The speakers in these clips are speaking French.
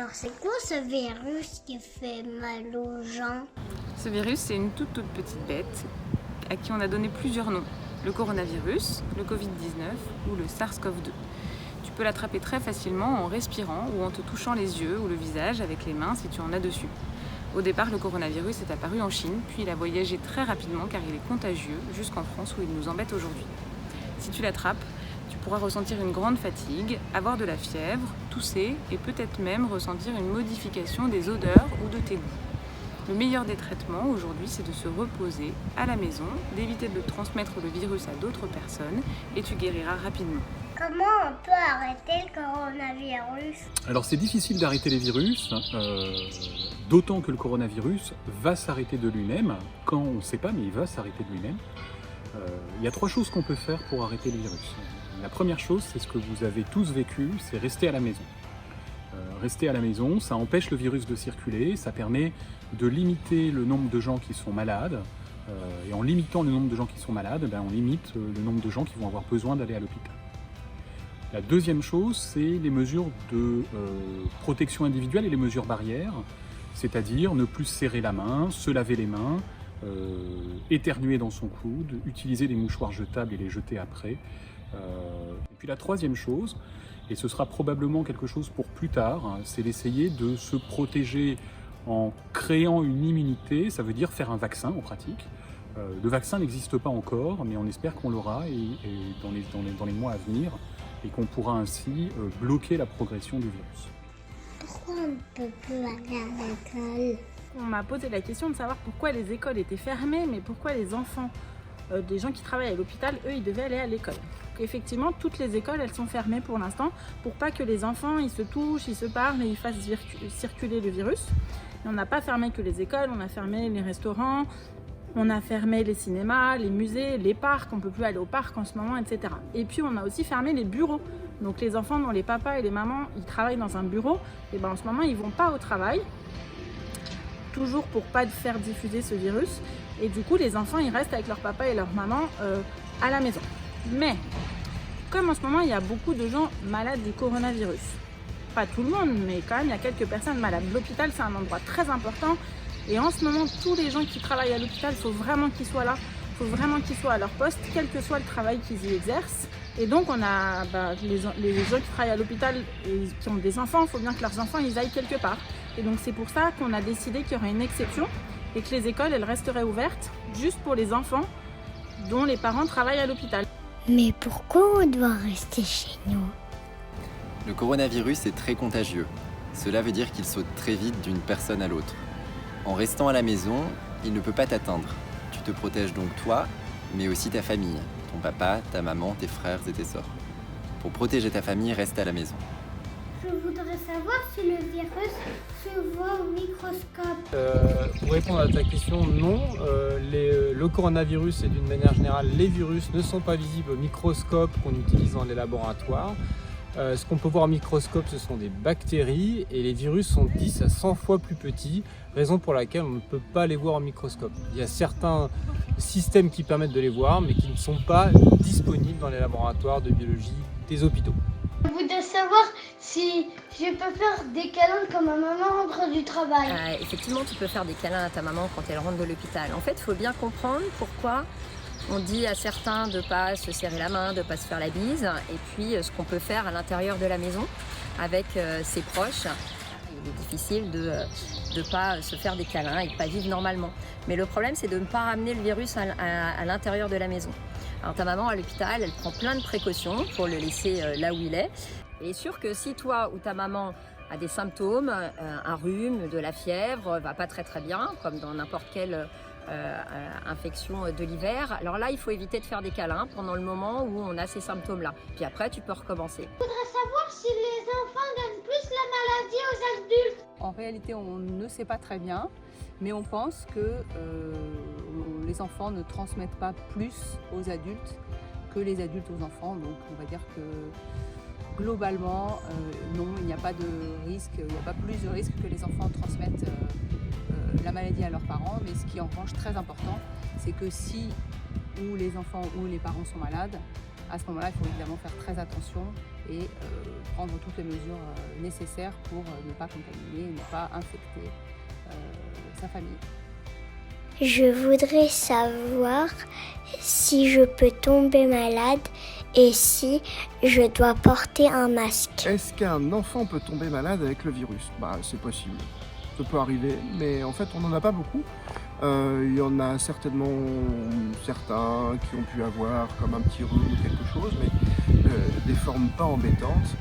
Alors c'est quoi ce virus qui fait mal aux gens? Ce virus, c'est une toute petite bête à qui on a donné plusieurs noms. Le coronavirus, le Covid-19 ou le SARS-CoV-2. Tu peux l'attraper très facilement en respirant ou en te touchant les yeux ou le visage avec les mains si tu en as dessus. Au départ, le coronavirus est apparu en Chine, puis il a voyagé très rapidement car il est contagieux jusqu'en France où il nous embête aujourd'hui. Si tu l'attrapes, tu pourras ressentir une grande fatigue, avoir de la fièvre, tousser et peut-être même ressentir une modification des odeurs ou de tes goûts. Le meilleur des traitements aujourd'hui, c'est de se reposer à la maison, d'éviter de transmettre le virus à d'autres personnes et tu guériras rapidement. Comment on peut arrêter le coronavirus? Alors c'est difficile d'arrêter les virus, d'autant que le coronavirus va s'arrêter de lui-même, quand on ne sait pas, mais il va s'arrêter de lui-même. Il y a 3 choses qu'on peut faire pour arrêter le virus. La première chose, c'est ce que vous avez tous vécu, c'est rester à la maison. Rester à la maison, ça empêche le virus de circuler, ça permet de limiter le nombre de gens qui sont malades, et en limitant le nombre de gens qui sont malades, on limite le nombre de gens qui vont avoir besoin d'aller à l'hôpital. La deuxième chose, c'est les mesures de protection individuelle et les mesures barrières, c'est-à-dire ne plus serrer la main, se laver les mains, éternuer dans son coude, utiliser des mouchoirs jetables et les jeter après. Et puis la troisième chose, et ce sera probablement quelque chose pour plus tard, c'est d'essayer de se protéger en créant une immunité, ça veut dire faire un vaccin en pratique. Le vaccin n'existe pas encore, mais on espère qu'on l'aura dans les mois à venir et qu'on pourra ainsi bloquer la progression du virus. Pourquoi on ne peut plus aller à l'école? On m'a posé la question de savoir pourquoi les écoles étaient fermées, mais pourquoi les enfants des gens qui travaillent à l'hôpital, eux, ils devaient aller à l'école. Effectivement, toutes les écoles, elles sont fermées pour l'instant, pour pas que les enfants, ils se touchent, ils se parlent et ils fassent circuler le virus. Et on n'a pas fermé que les écoles, on a fermé les restaurants, on a fermé les cinémas, les musées, les parcs, on ne peut plus aller au parc en ce moment, etc. Et puis on a aussi fermé les bureaux. Donc les enfants dont les papas et les mamans, ils travaillent dans un bureau, et ben en ce moment, ils vont pas au travail, toujours pour pas faire diffuser ce virus. Et du coup, les enfants, ils restent avec leur papa et leur maman à la maison. Mais, comme en ce moment, il y a beaucoup de gens malades du coronavirus, pas tout le monde, mais quand même, il y a quelques personnes malades. L'hôpital, c'est un endroit très important. Et en ce moment, tous les gens qui travaillent à l'hôpital, il faut vraiment qu'ils soient là. Il faut vraiment qu'ils soient à leur poste, quel que soit le travail qu'ils y exercent. Et donc, on a les gens qui travaillent à l'hôpital et qui ont des enfants, il faut bien que leurs enfants, ils aillent quelque part. Et donc, c'est pour ça qu'on a décidé qu'il y aurait une exception et que les écoles, elles resteraient ouvertes juste pour les enfants dont les parents travaillent à l'hôpital. Mais pourquoi on doit rester chez nous? Le coronavirus est très contagieux. Cela veut dire qu'il saute très vite d'une personne à l'autre. En restant à la maison, il ne peut pas t'atteindre. Tu te protèges donc toi, mais aussi ta famille, ton papa, ta maman, tes frères et tes sœurs. Pour protéger ta famille, reste à la maison. Je voudrais savoir si le virus se voit au microscope. Pour répondre à ta question, non. Le coronavirus et d'une manière générale, les virus ne sont pas visibles au microscope qu'on utilise dans les laboratoires. Ce qu'on peut voir au microscope, ce sont des bactéries et les virus sont 10 à 100 fois plus petits, raison pour laquelle on ne peut pas les voir au microscope. Il y a certains systèmes qui permettent de les voir, mais qui ne sont pas disponibles dans les laboratoires de biologie des hôpitaux. Je voudrais savoir si je peux faire des câlins quand ma maman rentre du travail. Effectivement, tu peux faire des câlins à ta maman quand elle rentre de l'hôpital. En fait, il faut bien comprendre pourquoi on dit à certains de ne pas se serrer la main, de ne pas se faire la bise, et puis ce qu'on peut faire à l'intérieur de la maison avec ses proches. Il est difficile de ne pas se faire des câlins et de ne pas vivre normalement. Mais le problème, c'est de ne pas ramener le virus à l'intérieur de la maison. Alors ta maman à l'hôpital, elle prend plein de précautions pour le laisser là où il est. Et sûr que si toi ou ta maman a des symptômes, un rhume, de la fièvre, va pas très bien, comme dans n'importe quelle infection de l'hiver, alors là il faut éviter de faire des câlins pendant le moment où on a ces symptômes-là. Puis après tu peux recommencer. Je voudrais savoir si les enfants donnent plus la maladie aux adultes. En réalité, on ne sait pas très bien, mais on pense que les enfants ne transmettent pas plus aux adultes que les adultes aux enfants. Donc on va dire que globalement, non, il n'y a pas de risque, il n'y a pas plus de risque que les enfants transmettent la maladie à leurs parents. Mais ce qui est en revanche très important, c'est que si ou les enfants ou les parents sont malades, À ce moment-là, il faut évidemment faire très attention et prendre toutes les mesures nécessaires pour ne pas contaminer, ne pas infecter sa famille. Je voudrais savoir si je peux tomber malade et si je dois porter un masque. Est-ce qu'un enfant peut tomber malade avec le virus? C'est possible. Ça peut arriver, mais en fait, on n'en a pas beaucoup. Il y en a certainement certains qui ont pu avoir comme un petit rhume ou quelque chose, mais des formes pas embêtantes.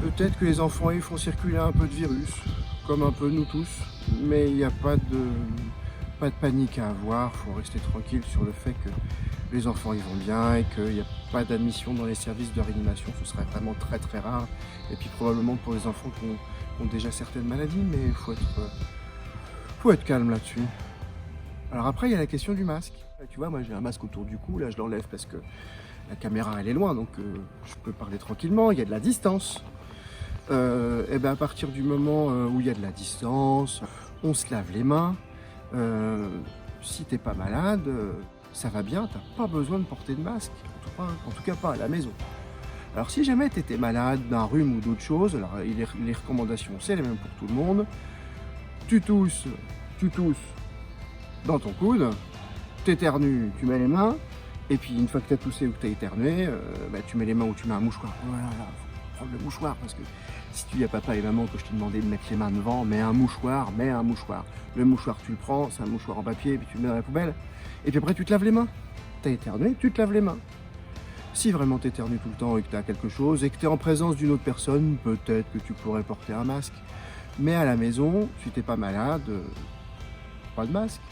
Peut-être que les enfants, ils font circuler un peu de virus, comme un peu nous tous, mais il n'y a pas de panique à avoir. Il faut rester tranquille sur le fait que les enfants ils vont bien et qu'il n'y a pas d'admission dans les services de réanimation. Ce serait vraiment très très rare. Et puis probablement pour les enfants qui ont déjà certaines maladies, mais il faut être calme là-dessus. Alors après, il y a la question du masque. Tu vois, moi j'ai un masque autour du cou, là je l'enlève parce que la caméra elle est loin, donc je peux parler tranquillement, il y a de la distance. Et ben à partir du moment où il y a de la distance, on se lave les mains. Si t'es pas malade, ça va bien, t'as pas besoin de porter de masque, en tout cas pas à la maison. Alors si jamais t'étais malade d'un rhume ou d'autre chose, alors les recommandations c'est les mêmes pour tout le monde. Tu tousses dans ton coude, t'éternues, tu mets les mains, et puis une fois que t'as toussé ou que t'as éternué, tu mets les mains ou tu mets un mouchoir. Voilà, faut prendre le mouchoir, parce que si tu dis à papa et maman que je t'ai demandé de mettre les mains devant, mets un mouchoir. Le mouchoir tu le prends, c'est un mouchoir en papier, et puis tu le mets dans la poubelle, et puis après tu te laves les mains. T'as éternué, tu te laves les mains. Si vraiment t'éternues tout le temps et que t'as quelque chose, et que t'es en présence d'une autre personne, peut-être que tu pourrais porter un masque. Mais à la maison, si t'es pas malade, pas de masque.